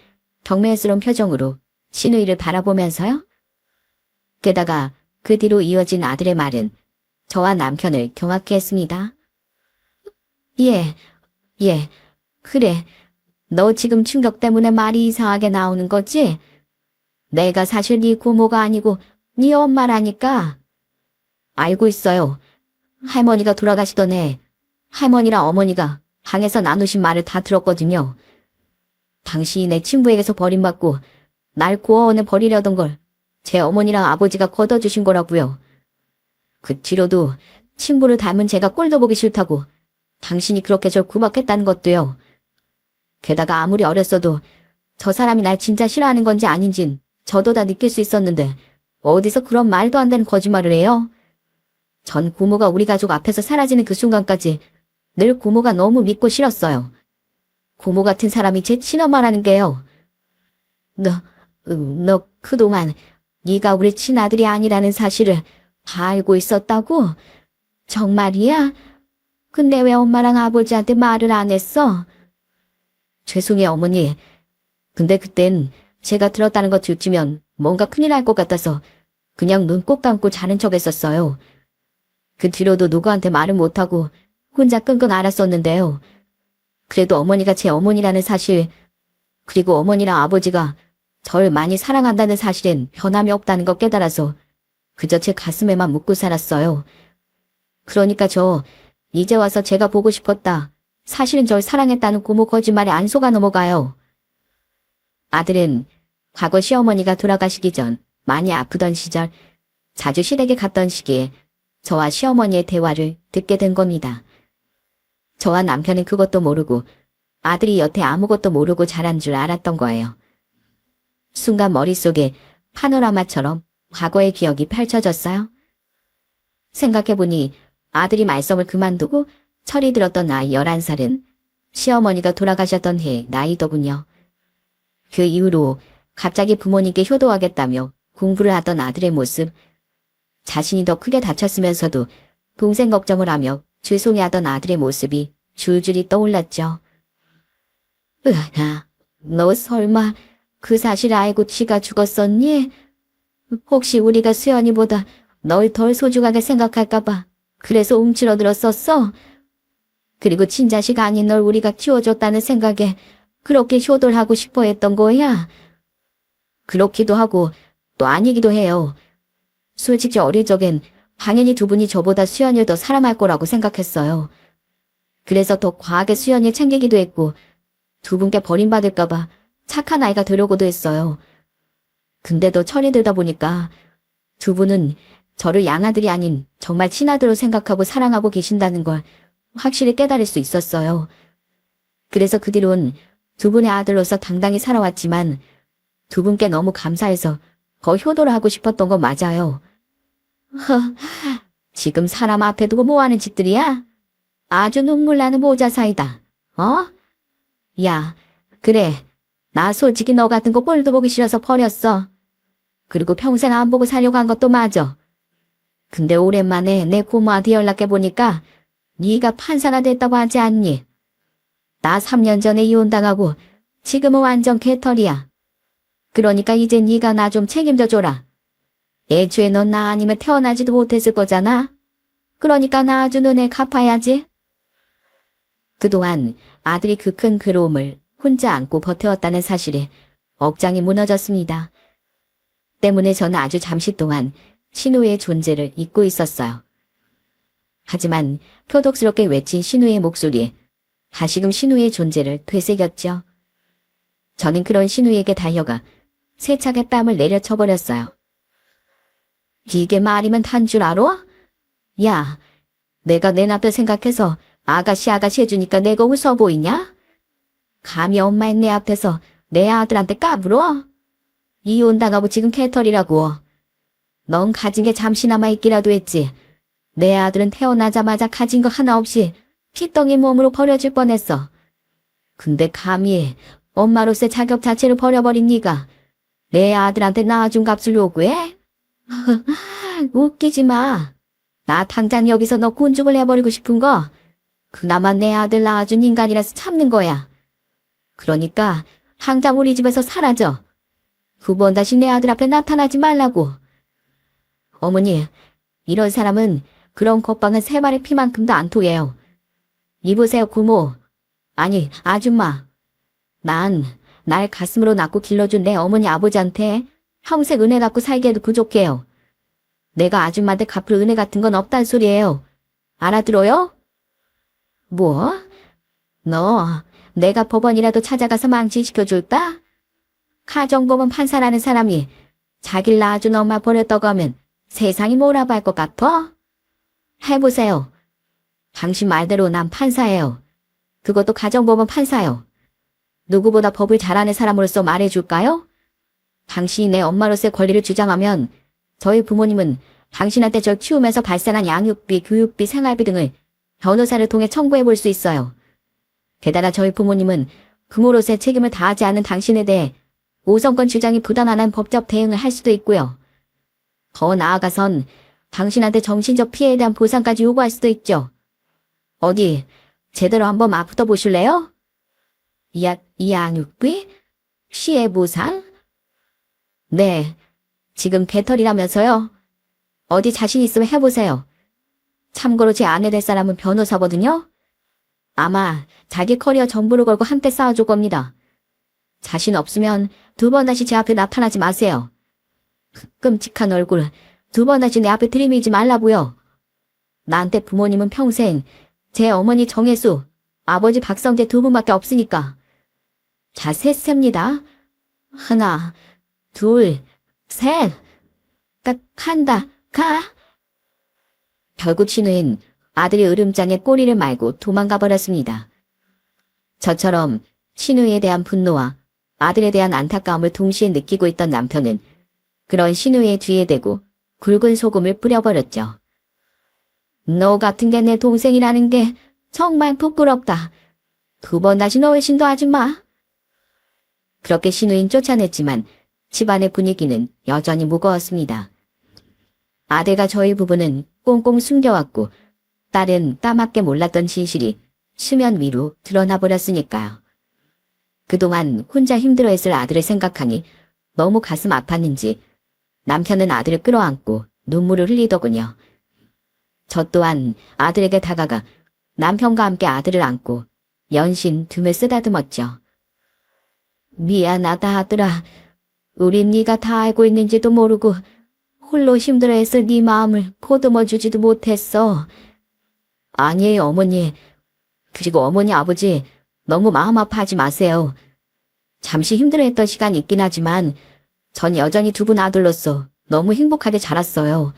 경멸스러운 표정으로 신우이를 바라보면서요. 게다가 그 뒤로 이어진 아들의 말은 저와 남편을 경악케 했습니다. 그래. 너 지금 충격 때문에 말이 이상하게 나오는 거지? 내가 사실 네 고모가 아니고 네 엄마라니까. 알고 있어요. 할머니가 돌아가시던 해 할머니랑 어머니가 방에서 나누신 말을 다 들었거든요. 당신이 내 친부에게서 버림받고 날 고아원에 버리려던 걸 제 어머니랑 아버지가 걷어주신 거라고요. 그 뒤로도 친부를 닮은 제가 꼴도 보기 싫다고 당신이 그렇게 절 구박했다는 것도요. 게다가 아무리 어렸어도 저 사람이 날 진짜 싫어하는 건지 아닌진 저도 다 느낄 수 있었는데 어디서 그런 말도 안 되는 거짓말을 해요? 전 고모가 우리 가족 앞에서 사라지는 그 순간까지 늘 고모가 너무 믿고 싫었어요. 고모 같은 사람이 제 친엄마라는 게요. 너 그동안 네가 우리 친아들이 아니라는 사실을 다 알고 있었다고? 정말이야? 근데 왜 엄마랑 아버지한테 말을 안 했어? 죄송해요, 어머니. 근데 그땐 제가 들었다는 거 들키면 뭔가 큰일 날 것 같아서 그냥 눈 꼭 감고 자는 척 했었어요. 그 뒤로도 누구한테 말은 못하고 혼자 끙끙 앓았었는데요. 그래도 어머니가 제 어머니라는 사실, 그리고 어머니랑 아버지가 절 많이 사랑한다는 사실엔 변함이 없다는 거 깨달아서 그저 제 가슴에만 묻고 살았어요. 그러니까 저 이제 와서 제가 보고 싶었다. 사실은 절 사랑했다는 고모 거짓말에 안 속아 넘어가요. 아들은 과거 시어머니가 돌아가시기 전 많이 아프던 시절 자주 시댁에 갔던 시기에 저와 시어머니의 대화를 듣게 된 겁니다. 저와 남편은 그것도 모르고 아들이 여태 아무것도 모르고 자란 줄 알았던 거예요. 순간 머릿속에 파노라마처럼 과거의 기억이 펼쳐졌어요. 생각해보니 아들이 말썽을 그만두고 철이 들었던 나이 11살은 시어머니가 돌아가셨던 해 나이더군요. 그 이후로 갑자기 부모님께 효도하겠다며 공부를 하던 아들의 모습, 자신이 더 크게 다쳤으면서도 동생 걱정을 하며 죄송해하던 아들의 모습이 줄줄이 떠올랐죠. 으아, 너 설마 그 사실 알고 지가 죽었었니? 혹시 우리가 수연이보다 널 덜 소중하게 생각할까봐 그래서 움츠러들었었어? 그리고 친자식 아닌 널 우리가 키워줬다는 생각에 그렇게 효도를 하고 싶어 했던 거야? 그렇기도 하고 또 아니기도 해요. 솔직히 어릴 적엔 당연히 두 분이 저보다 수연이를 더 사랑할 거라고 생각했어요. 그래서 더 과하게 수연이를 챙기기도 했고 두 분께 버림받을까봐 착한 아이가 되려고도 했어요. 근데도 철이 들다 보니까 두 분은 저를 양아들이 아닌 정말 친아들로 생각하고 사랑하고 계신다는 걸 확실히 깨달을 수 있었어요. 그래서 그 뒤론 두 분의 아들로서 당당히 살아왔지만 두 분께 너무 감사해서 더 효도를 하고 싶었던 건 맞아요. 지금 사람 앞에 두고 뭐하는 짓들이야? 아주 눈물 나는 모자사이다. 어? 야, 그래. 나 솔직히 너 같은 거 꼴도 보기 싫어서 버렸어. 그리고 평생 안 보고 살려고 한 것도 맞아. 근데 오랜만에 내 고모한테 연락해보니까 네가 판사가 됐다고 하지 않니? 나 3년 전에 이혼당하고 지금은 완전 개털이야. 그러니까 이제 네가 나 좀 책임져줘라. 애초에 넌 나 아니면 태어나지도 못했을 거잖아. 그러니까 나 아주 눈에 갚아야지. 그동안 아들이 그 큰 괴로움을 혼자 안고 버텨왔다는 사실에 억장이 무너졌습니다. 때문에 저는 아주 잠시 동안 신우의 존재를 잊고 있었어요. 하지만 표독스럽게 외친 신우의 목소리에 다시금 신우의 존재를 되새겼죠. 저는 그런 신우에게 달려가 세차게 뺨을 내려쳐버렸어요. 이게 말이면 단 줄 알아? 야, 내가 내 남편 생각해서 아가씨 해주니까 내가 웃어 보이냐? 감히 엄마인 내 앞에서 내 아들한테 까불어? 이혼당하고 지금 개털이라고. 넌 가진 게 잠시나마 있기라도 했지. 내 아들은 태어나자마자 가진 거 하나 없이 피덩이 몸으로 버려질 뻔했어. 근데 감히 엄마로서의 자격 자체를 버려버린 네가 내 아들한테 낳아준 값을 요구해? 웃기지 마. 나 당장 여기서 너 곤죽을 해버리고 싶은 거 그나마 내 아들 낳아준 인간이라서 참는 거야. 그러니까 당장 우리 집에서 사라져. 2번 다시 내 아들 앞에 나타나지 말라고. 어머니, 이런 사람은 그런 겉방은 3마리 피만큼도 안 통해요. 이보세요, 고모. 아니, 아줌마. 날 가슴으로 낳고 길러준 내 어머니 아버지한테 평생 은혜 갖고 살게 해도 부족해요. 내가 아줌마한테 갚을 은혜 같은 건 없단 소리예요. 알아들어요? 뭐? 너 내가 법원이라도 찾아가서 망신시켜줄까? 가정법원 판사라는 사람이 자기를 낳아준 엄마 버렸다고 하면 세상이 뭐라고 할 것 같아? 해보세요. 당신 말대로 난 판사예요. 그것도 가정법원 판사요. 누구보다 법을 잘 아는 사람으로서 말해줄까요? 당신이 내 엄마로서의 권리를 주장하면 저희 부모님은 당신한테 절 키우면서 발생한 양육비, 교육비, 생활비 등을 변호사를 통해 청구해 볼 수 있어요. 게다가 저희 부모님은 부모로서의 책임을 다하지 않은 당신에 대해 5성권 주장이 부당한 법적 대응을 할 수도 있고요. 더 나아가선 당신한테 정신적 피해에 대한 보상까지 요구할 수도 있죠. 어디 제대로 한번 맞붙어 보실래요? 양육비? 피해 보상? 네, 지금 개털이라면서요. 어디 자신 있으면 해보세요. 참고로 제 아내 될 사람은 변호사거든요. 아마 자기 커리어 전부를 걸고 한때 싸워줄 겁니다. 자신 없으면 2번 다시 제 앞에 나타나지 마세요. 끔찍한 얼굴 2번 다시 내 앞에 들이밀지 말라고요. 나한테 부모님은 평생 제 어머니 정혜수, 아버지 박성재 2분밖에 없으니까. 자, 셋셉니다. 하나, 둘, 셋. 간다, 가. 결국 신우는 아들이 으름장에 꼬리를 말고 도망가 버렸습니다. 저처럼 신우이에 대한 분노와 아들에 대한 안타까움을 동시에 느끼고 있던 남편은 그런 신우이의 뒤에 대고 굵은 소금을 뿌려버렸죠. 너 같은 게 내 동생이라는 게 정말 부끄럽다. 2번 다시 너 외신도 하지 마. 그렇게 신우인 쫓아냈지만 집안의 분위기는 여전히 무거웠습니다. 아들과 저희 부부는 꽁꽁 숨겨왔고 딸은 까맣게 몰랐던 진실이 수면 위로 드러나 버렸으니까요. 그동안 혼자 힘들어했을 아들을 생각하니 너무 가슴 아팠는지 남편은 아들을 끌어안고 눈물을 흘리더군요. 저 또한 아들에게 다가가 남편과 함께 아들을 안고 연신 등을 쓰다듬었죠. 미안하다 아들아. 우린 네가 다 알고 있는지도 모르고 홀로 힘들어했을 네 마음을 보듬어주지도 못했어. 아니에요 어머니. 그리고 어머니 아버지 너무 마음 아파하지 마세요. 잠시 힘들어했던 시간이 있긴 하지만 전 여전히 2분 아들로서 너무 행복하게 자랐어요.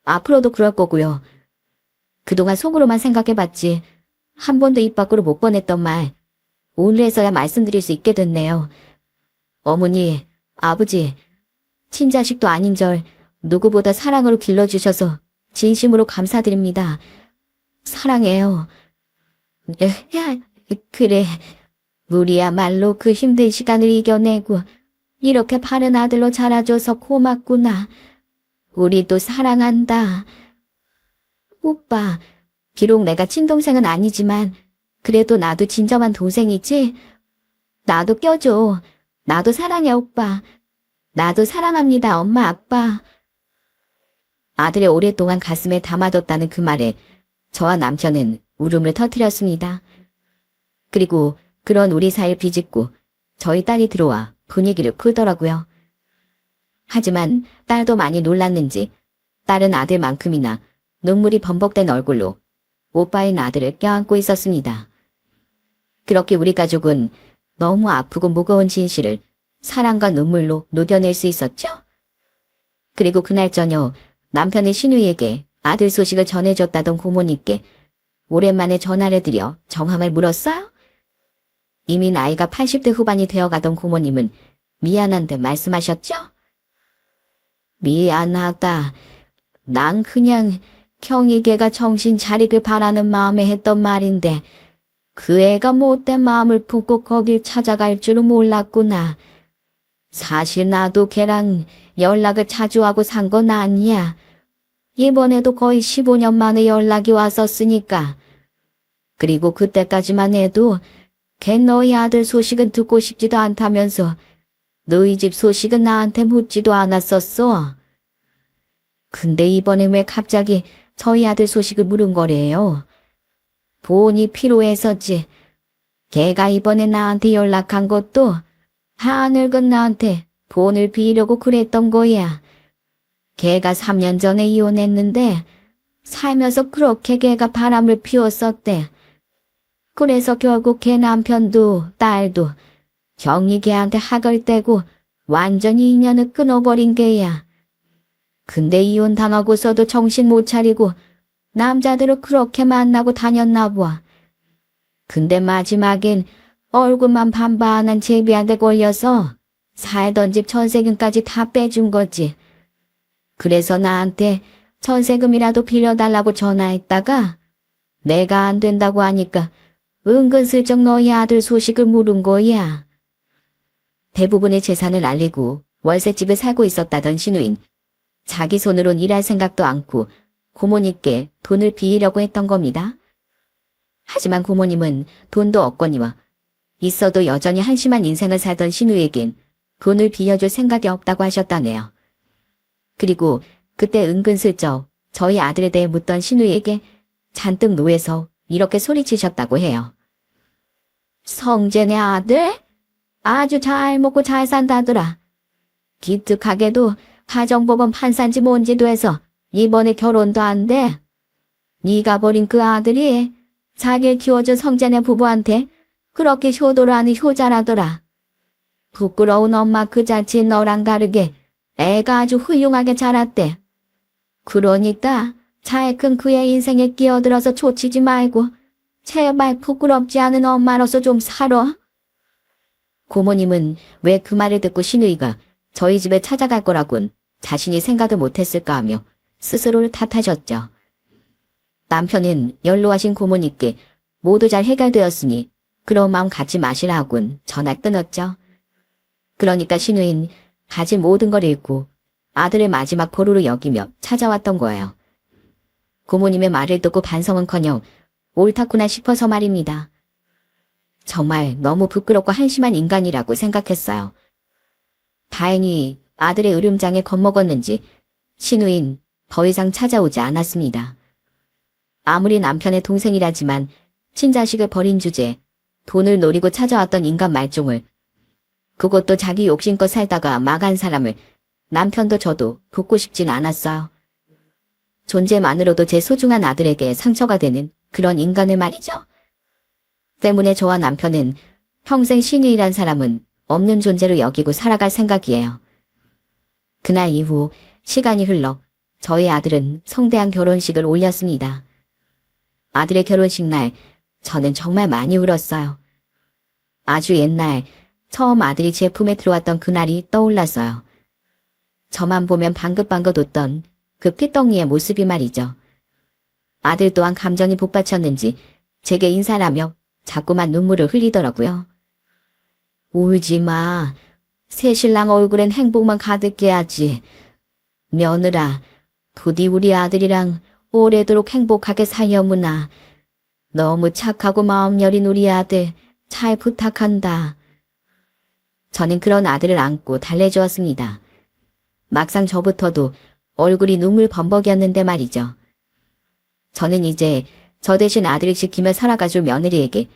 앞으로도 그럴 거고요. 그동안 속으로만 생각해봤지 한 번도 입 밖으로 못 꺼냈던 말 오늘에서야 말씀드릴 수 있게 됐네요. 어머니, 아버지, 친자식도 아닌 절 누구보다 사랑으로 길러주셔서 진심으로 감사드립니다. 사랑해요. 야, 그래. 우리야말로 그 힘든 시간을 이겨내고 이렇게 바른 아들로 자라줘서 고맙구나. 우리도 사랑한다. 오빠, 비록 내가 친동생은 아니지만 그래도 나도 진정한 동생이지? 나도 껴줘. 나도 사랑해 오빠. 나도 사랑합니다 엄마 아빠. 아들의 오랫동안 가슴에 담아뒀다는 그 말에 저와 남편은 울음을 터뜨렸습니다. 그리고 그런 우리 사이를 비집고 저희 딸이 들어와 분위기를 풀더라고요. 하지만 딸도 많이 놀랐는지 딸은 아들만큼이나 눈물이 범벅된 얼굴로 오빠인 아들을 껴안고 있었습니다. 그렇게 우리 가족은 너무 아프고 무거운 진실을 사랑과 눈물로 녹여낼 수 있었죠. 그리고 그날 저녁 남편의 신우이에게 아들 소식을 전해줬다던 고모님께 오랜만에 전화를 드려 정함을 물었어요. 이미 나이가 80대 후반이 되어가던 고모님은 미안한데 말씀하셨죠. 미안하다. 난 그냥 형이 걔가 정신 차리길 바라는 마음에 했던 말인데 그 애가 못된 마음을 품고 거길 찾아갈 줄은 몰랐구나. 사실 나도 걔랑 연락을 자주 하고 산 건 아니야. 이번에도 거의 15년 만에 연락이 왔었으니까. 그리고 그때까지만 해도 걔 너희 아들 소식은 듣고 싶지도 않다면서 너희 집 소식은 나한테 묻지도 않았었어. 근데 이번에 왜 갑자기 저희 아들 소식을 물은 거래요? 돈이 필요해서지. 걔가 이번에 나한테 연락한 것도 하늘근 나한테 돈을 빌려고 그랬던 거야. 걔가 3년 전에 이혼했는데 살면서 그렇게 걔가 바람을 피웠었대. 그래서 결국 걔 남편도 딸도 형이 걔한테 학을 떼고 완전히 인연을 끊어버린 게야. 근데 이혼당하고서도 정신 못 차리고 남자들을 그렇게 만나고 다녔나 봐. 근데 마지막엔 얼굴만 반반한 제비한테 걸려서 살던 집 전세금까지 다 빼준 거지. 그래서 나한테 전세금이라도 빌려달라고 전화했다가 내가 안 된다고 하니까 은근슬쩍 너희 아들 소식을 물은 거야. 대부분의 재산을 날리고 월세집에 살고 있었다던 신우인. 자기 손으론 일할 생각도 않고 고모님께 돈을 빌리려고 했던 겁니다. 하지만 고모님은 돈도 없거니와 있어도 여전히 한심한 인생을 살던 신우에겐 돈을 빌려줄 생각이 없다고 하셨다네요. 그리고 그때 은근슬쩍 저희 아들에 대해 묻던 신우에게 잔뜩 노해서 이렇게 소리치셨다고 해요. 성재네 아들? 아주 잘 먹고 잘 산다더라. 기특하게도 가정법원 판사인지 뭔지도 해서 이번에 결혼도 안 돼. 네가 버린 그 아들이 자기를 키워준 성재네 부부한테 그렇게 효도를 하는 효자라더라. 부끄러운 엄마 그 자체인 너랑 다르게 애가 아주 훌륭하게 자랐대. 그러니까 차에 큰 그의 인생에 끼어들어서 초치지 말고 제발 부끄럽지 않은 엄마로서 좀 살아. 고모님은 왜 그 말을 듣고 신우이가 저희 집에 찾아갈 거라곤 자신이 생각도 못했을까 하며 스스로를 탓하셨죠. 남편은 연로하신 고모님께 모두 잘 해결되었으니 그런 마음 갖지 마시라 하곤 전화 끊었죠. 그러니까 신우인 가진 모든 걸 잃고 아들의 마지막 보루로 여기며 찾아왔던 거예요. 고모님의 말을 듣고 반성은커녕 옳다구나 싶어서 말입니다. 정말 너무 부끄럽고 한심한 인간이라고 생각했어요. 다행히 아들의 으름장에 겁먹었는지 신우인 더 이상 찾아오지 않았습니다. 아무리 남편의 동생이라지만 친자식을 버린 주제에 돈을 노리고 찾아왔던 인간 말종을, 그것도 자기 욕심껏 살다가 망한 사람을 남편도 저도 돕고 싶진 않았어요. 존재만으로도 제 소중한 아들에게 상처가 되는 그런 인간을 말이죠. 때문에 저와 남편은 평생 신우이란 사람은 없는 존재로 여기고 살아갈 생각이에요. 그날 이후 시간이 흘러 저희 아들은 성대한 결혼식을 올렸습니다. 아들의 결혼식 날 저는 정말 많이 울었어요. 아주 옛날 처음 아들이 제 품에 들어왔던 그날이 떠올랐어요. 저만 보면 방긋방긋 웃던 그 핏덩이의 모습이 말이죠. 아들 또한 감정이 북받쳤는지 제게 인사를 하며 자꾸만 눈물을 흘리더라고요. 울지 마. 새신랑 얼굴엔 행복만 가득해 하지. 며느라, 부디 우리 아들이랑 오래도록 행복하게 살려무나. 너무 착하고 마음 여린 우리 아들 잘 부탁한다. 저는 그런 아들을 안고 달래주었습니다. 막상 저부터도 얼굴이 눈물 범벅이었는데 말이죠. 저는 이제 저 대신 아들을 지키며 살아가줄 며느리에게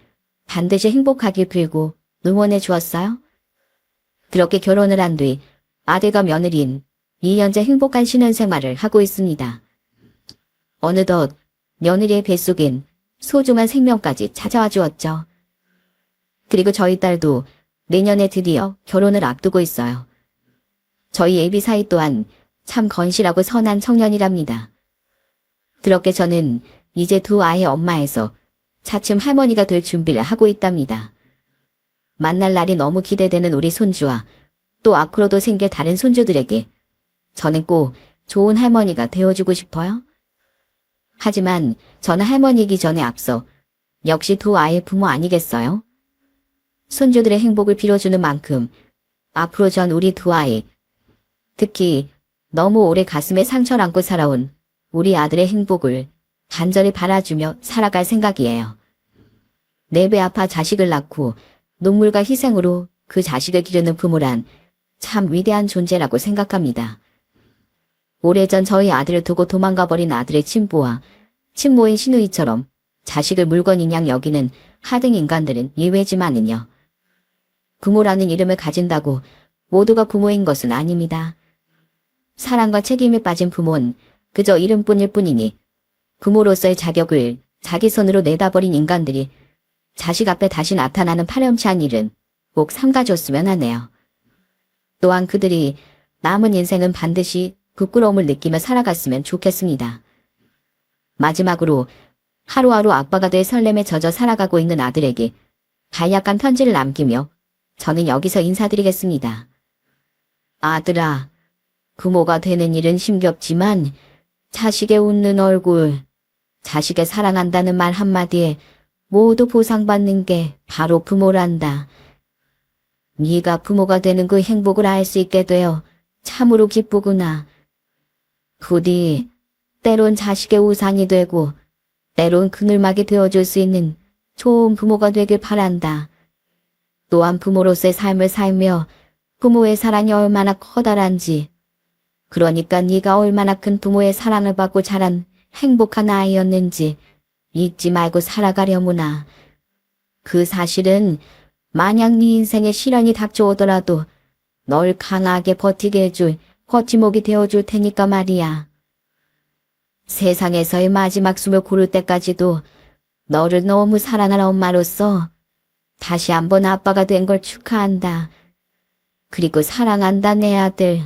반드시 행복하길 빌고 응원해 주었어요. 그렇게 결혼을 한 뒤 아들과 며느리인 2년째 행복한 신혼생활을 하고 있습니다. 어느덧 며느리의 뱃속엔 소중한 생명까지 찾아와 주었죠. 그리고 저희 딸도 내년에 드디어 결혼을 앞두고 있어요. 저희 애비 사이 또한 참 건실하고 선한 청년이랍니다. 그렇게 저는 이제 두 아이의 엄마에서 차츰 할머니가 될 준비를 하고 있답니다. 만날 날이 너무 기대되는 우리 손주와 또 앞으로도 생길 다른 손주들에게 저는 꼭 좋은 할머니가 되어주고 싶어요. 하지만 저는 할머니이기 전에 앞서 역시 두 아이의 부모 아니겠어요? 손주들의 행복을 빌어주는 만큼 앞으로 전 우리 두 아이, 특히 너무 오래 가슴에 상처를 안고 살아온 우리 아들의 행복을 간절히 바라주며 살아갈 생각이에요. 내 배 아파 자식을 낳고 눈물과 희생으로 그 자식을 기르는 부모란 참 위대한 존재라고 생각합니다. 오래전 저희 아들을 두고 도망가버린 아들의 친부와 친모인 신우이처럼 자식을 물건인 양 여기는 하등 인간들은 예외지만은요. 부모라는 이름을 가진다고 모두가 부모인 것은 아닙니다. 사랑과 책임에 빠진 부모는 그저 이름뿐일 뿐이니 부모로서의 자격을 자기 손으로 내다버린 인간들이 자식 앞에 다시 나타나는 파렴치한 일은 꼭 삼가줬으면 하네요. 또한 그들이 남은 인생은 반드시 부끄러움을 느끼며 살아갔으면 좋겠습니다. 마지막으로 하루하루 아빠가 될 설렘에 젖어 살아가고 있는 아들에게 간략한 편지를 남기며 저는 여기서 인사드리겠습니다. 아들아, 부모가 되는 일은 힘겹지만 자식의 웃는 얼굴, 자식의 사랑한다는 말 한마디에 모두 보상받는 게 바로 부모란다. 네가 부모가 되는 그 행복을 알 수 있게 되어 참으로 기쁘구나. 부디 때론 자식의 우상이 되고 때론 그늘막이 되어줄 수 있는 좋은 부모가 되길 바란다. 또한 부모로서의 삶을 살며 부모의 사랑이 얼마나 커다란지, 그러니까 네가 얼마나 큰 부모의 사랑을 받고 자란 행복한 아이였는지 잊지 말고 살아가려무나. 그 사실은 만약 네 인생에 시련이 닥쳐오더라도 널 강하게 버티게 해줄 버팀목이 되어줄 테니까 말이야. 세상에서의 마지막 숨을 고를 때까지도 너를 너무 사랑하는 엄마로서 다시 한번 아빠가 된 걸 축하한다. 그리고 사랑한다 내 아들.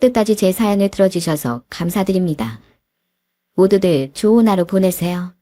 끝까지 제 사연을 들어주셔서 감사드립니다. 모두들 좋은 하루 보내세요.